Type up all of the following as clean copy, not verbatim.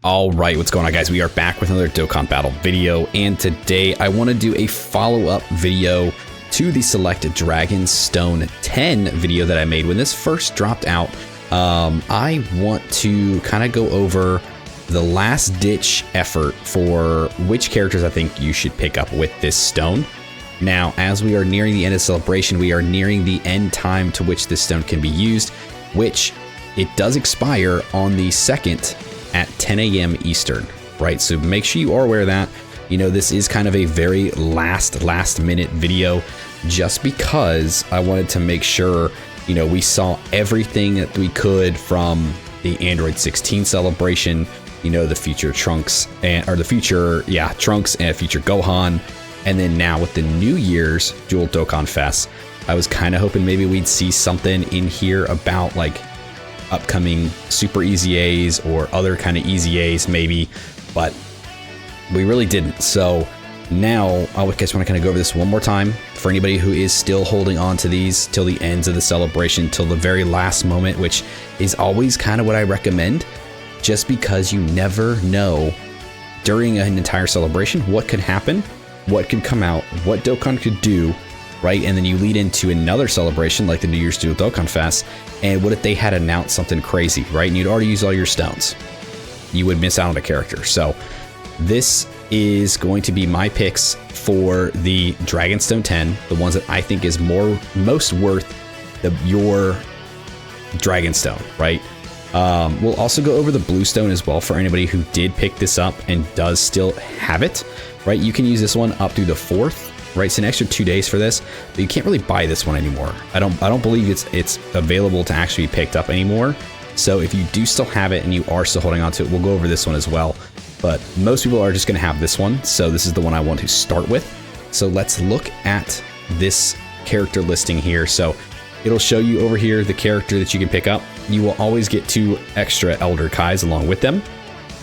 All right, what's going on, guys? We are back with another Dokkan Battle video, and today I want to do a follow-up video to the Select Dragon Stone 10 video that I made when this first dropped out. I want to kind of go over the last-ditch effort for which characters I think you should pick up with this stone. Now, as we are nearing the end of Celebration, we are nearing the end time to which this stone can be used, which it does expire on the 2nd at 10 a.m. Eastern, right? So make sure you are aware of that. You know, this is kind of a very last minute video just because I wanted to make sure, you know, we saw everything that we could from the Android 16 celebration, you know, the future Trunks and, or the future, yeah, Trunks and future Gohan. And then now with the New Year's Dual Dokkan Fest, I was kind of hoping maybe we'd see something in here about like upcoming super easy A's or other kind of easy A's maybe, but we really didn't. So now I just want to kind of go over this one more time for anybody who is still holding on to these till the ends of the celebration, till the very last moment, which is always kind of what I recommend, just because you never know during an entire celebration what could happen, what could come out, what Dokkan could do, right? And then you lead into another celebration like the New Year's Dual Dokkan Fest, and what if they had announced something crazy, right? And you'd already used all your stones. You would miss out on a character. So this is going to be my picks for the Dragonstone 10, the ones that I think is most worth your Dragonstone, right? We'll also go over the Blue Stone as well for anybody who did pick this up and does still have it, right? You can use this one up through the 4th. Right, it's an extra 2 days for this, but you can't really buy this one anymore. I don't believe it's available to actually be picked up anymore. So if you do still have it and you are still holding on to it, we'll go over this one as well. But most people are just going to have this one, so this is the one I want to start with. So let's look at this character listing here. So it'll show you over here the character that you can pick up. You will always get 2 extra Elder Kais along with them.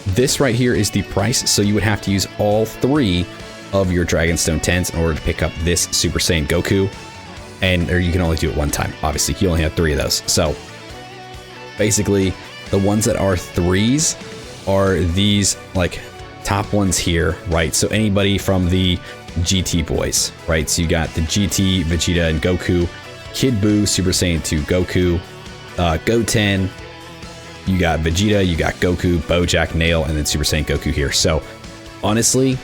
This right here is the price, so you would have to use all 3 of your Dragonstone 10s in order to pick up this Super Saiyan Goku, or you can only do it one time. Obviously, you only have 3 of those. So basically, the ones that are 3s are these like top ones here, right? So anybody from the GT boys, right? So you got the GT, Vegeta, and Goku, Kid Buu, Super Saiyan 2 Goku, Goten, you got Vegeta, you got Goku, Bojack, Nail, and then Super Saiyan Goku here. So honestly,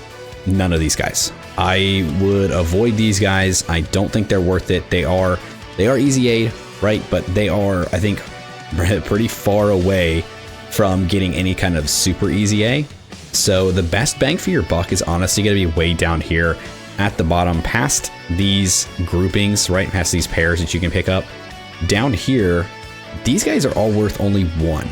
none of these guys. I would avoid these guys. I don't think they're worth it. They are easy aid, right? But they are, I think, pretty far away from getting any kind of super easy A. So the best bang for your buck is honestly going to be way down here at the bottom, past these groupings, right? Past these pairs that you can pick up. Down here, these guys are all worth only 1.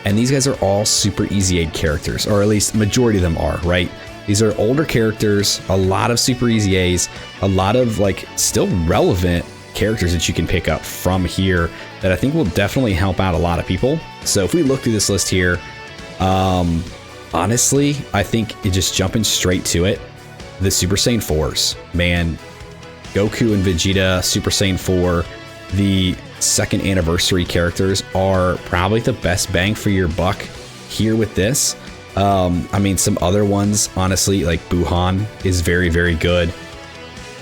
And these guys are all super easy aid characters, or at least majority of them are, right? These are older characters, a lot of super easy A's, a lot of like still relevant characters that you can pick up from here that I think will definitely help out a lot of people. So if we look through this list here, honestly, I think just jumping straight to it, the Super Saiyan 4s, man, Goku and Vegeta, Super Saiyan 4, the 2nd anniversary characters are probably the best bang for your buck here with this. I mean, some other ones, honestly, like Buhan is very, very good.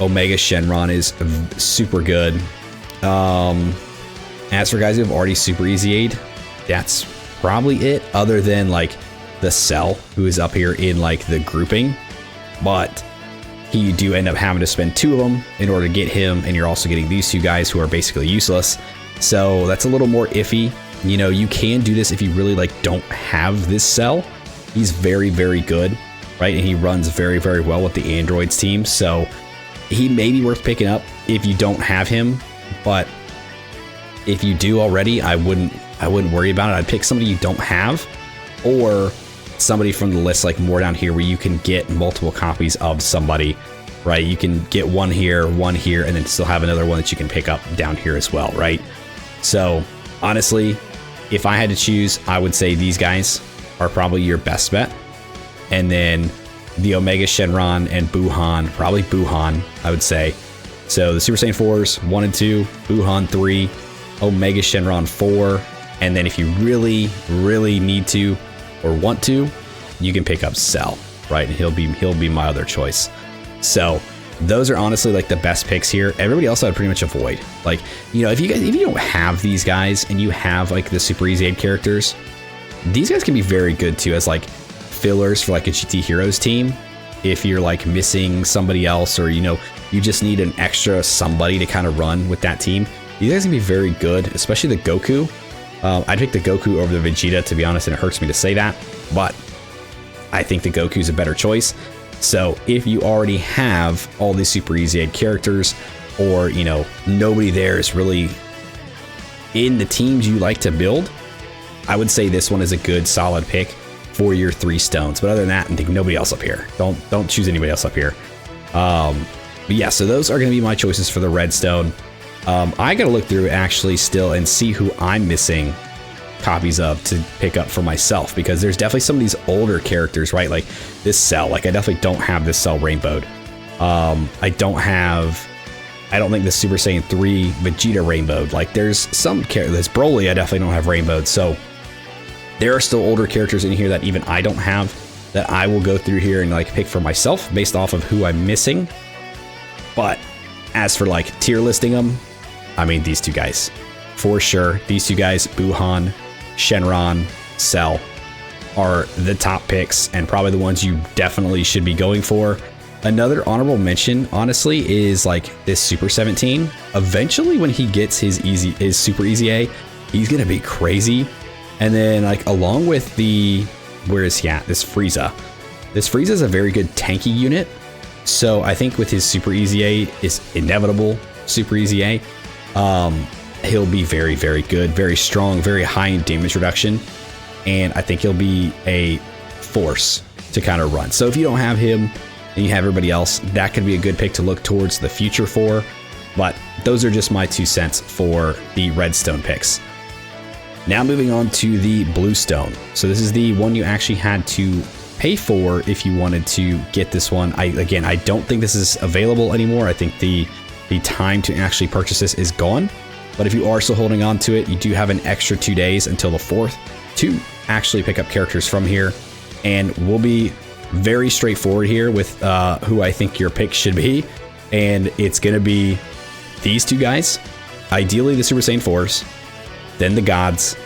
Omega Shenron is super good. As for guys who have already super easy aid, that's probably it, other than like the Cell, who is up here in like the grouping. But you do end up having to spend 2 of them in order to get him, and you're also getting these 2 guys who are basically useless. So that's a little more iffy. You know, you can do this if you really like don't have this Cell. He's very, very good, right? And he runs very, very well with the Androids team. So he may be worth picking up if you don't have him. But if you do already, I wouldn't worry about it. I'd pick somebody you don't have, or somebody from the list like more down here where you can get multiple copies of somebody, right? You can get one here, and then still have another one that you can pick up down here as well, right? So honestly, if I had to choose, I would say these guys are probably your best bet. And then the Omega Shenron and Buhan, probably Buhan, I would say. So the Super Saiyan 4s, 1 and 2, Buhan 3, Omega Shenron 4, and then if you really, really need to or want to, you can pick up Cell, right? And he'll be my other choice. So those are honestly like the best picks here. Everybody else I would pretty much avoid. Like, you know, if you don't have these guys and you have like the Super Easy Aid characters, these guys can be very good too as like fillers for like a GT Heroes team. If you're like missing somebody else, or you know, you just need an extra somebody to kind of run with that team, these guys can be very good, especially the Goku. I'd pick the Goku over the Vegeta, to be honest, and it hurts me to say that, but I think the Goku's a better choice. So if you already have all these Super Easy Aid characters, or, you know, nobody there is really in the teams you like to build, I would say this one is a good solid pick for your 3 stones. But other than that, I think nobody else up here. Don't choose anybody else up here. But yeah, so those are going to be my choices for the redstone. I got to look through actually still and see who I'm missing copies of to pick up for myself, because there's definitely some of these older characters, right? Like this Cell, like I definitely don't have this Cell rainbowed. I don't think the Super Saiyan 3 Vegeta rainbowed. Like there's some characters, Broly I definitely don't have rainbowed. So there are still older characters in here that even I don't have, that I will go through here and like pick for myself based off of who I'm missing. But as for like tier listing them, I mean, these 2 guys for sure. These 2 guys, Buhan, Shenron, Cell, are the top picks and probably the ones you definitely should be going for. Another honorable mention, honestly, is like this Super 17. Eventually, when he gets his Super Easy A, he's gonna be crazy. And then, like, along with the, where is he at? This Frieza. This Frieza is a very good tanky unit. So I think with his Super Easy A, is inevitable Super Easy A, he'll be very, very good, very strong, very high in damage reduction. And I think he'll be a force to kind of run. So if you don't have him and you have everybody else, that could be a good pick to look towards the future for. But those are just my 2 cents for the redstone picks. Now moving on to the bluestone. So this is the one you actually had to pay for if you wanted to get this one. Again, I don't think this is available anymore. I think the time to actually purchase this is gone. But if you are still holding on to it, you do have an extra 2 days until the 4th to actually pick up characters from here. And we'll be very straightforward here with who I think your pick should be. And it's going to be these 2 guys, ideally the Super Saiyan 4s, then the Gods,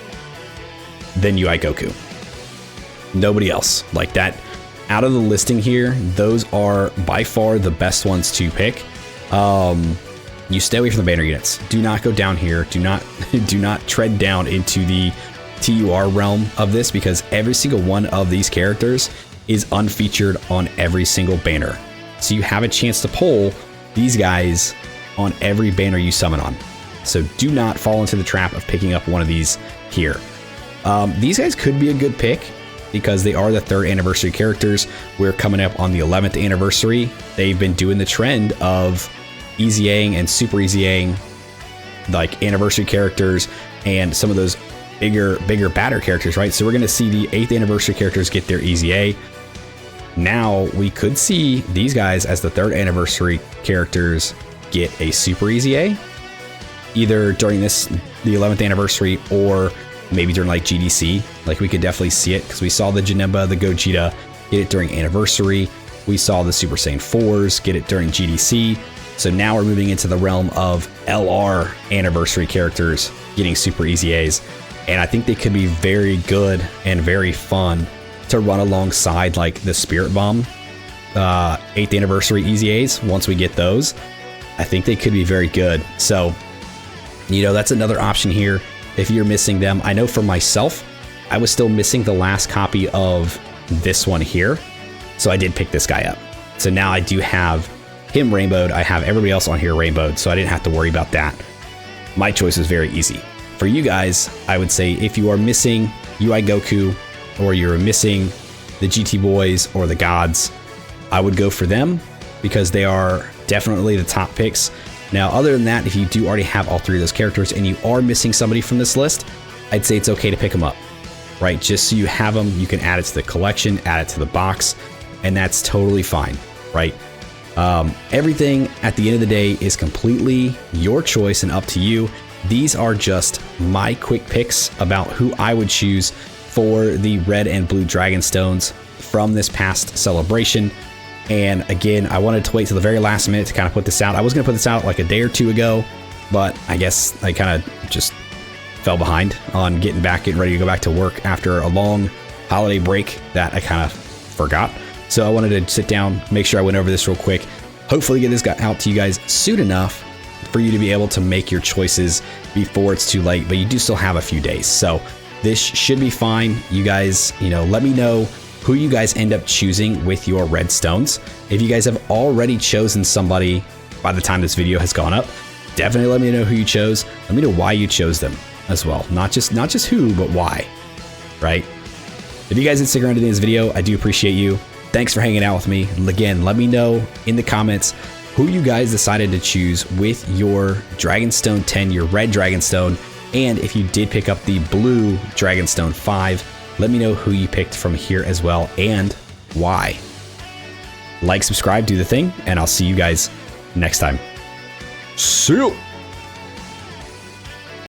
then UI Goku. Nobody else like that. Out of the listing here, those are by far the best ones to pick. You stay away from the banner units. Do not go down here. Do not tread down into the TUR realm of this, because every single one of these characters is unfeatured on every single banner. So you have a chance to pull these guys on every banner you summon on. So do not fall into the trap of picking up one of these here. These guys could be a good pick because they are the 3rd anniversary characters. We're coming up on the 11th anniversary. They've been doing the trend of Easy-Aing and Super Easy-Aing, like anniversary characters and some of those bigger, badder characters, right? So we're going to see the 8th anniversary characters get their Easy A. Now we could see these guys as the 3rd anniversary characters get a Super Easy A, either during the 11th anniversary or maybe during like GDC. Like we could definitely see it because we saw the Janemba, the Gogeta get it during anniversary. We saw the Super Saiyan 4s get it during GDC. So now we're moving into the realm of LR anniversary characters getting Super Easy A's. And I think they could be very good and very fun to run alongside like the Spirit Bomb 8th anniversary Easy A's. Once we get those, I think they could be very good. So, you know, that's another option here if you're missing them. I know for myself, I was still missing the last copy of this one here. So I did pick this guy up. So now I do have him rainbowed. I have everybody else on here rainbowed, so I didn't have to worry about that. My choice is very easy. For you guys, I would say if you are missing UI Goku or you're missing the GT Boys or the Gods, I would go for them because they are definitely the top picks. Now, other than that, if you do already have all 3 of those characters and you are missing somebody from this list, I'd say it's okay to pick them up, right? Just so you have them, you can add it to the collection, add it to the box, and that's totally fine, right? Everything at the end of the day is completely your choice and up to you. These are just my quick picks about who I would choose for the red and blue dragon stones from this past celebration. And again, I wanted to wait till the very last minute to kind of put this out. I was going to put this out like a day or two ago, but I guess I kind of just fell behind on getting ready to go back to work after a long holiday break that I kind of forgot. So I wanted to sit down, make sure I went over this real quick, hopefully get this out to you guys soon enough for you to be able to make your choices before it's too late, but you do still have a few days. So this should be fine. You guys, let me know who you guys end up choosing with your red stones. If you guys have already chosen somebody by the time this video has gone up, definitely let me know who you chose. Let me know why you chose them as well. Not just who, but why, right? If you guys did stick around to the end of this video, I do appreciate you. Thanks for hanging out with me. Again, let me know in the comments who you guys decided to choose with your Dragonstone 10, your red Dragonstone, and if you did pick up the blue Dragonstone 5, let me know who you picked from here as well and why. Like, subscribe, do the thing, and I'll see you guys next time. See you!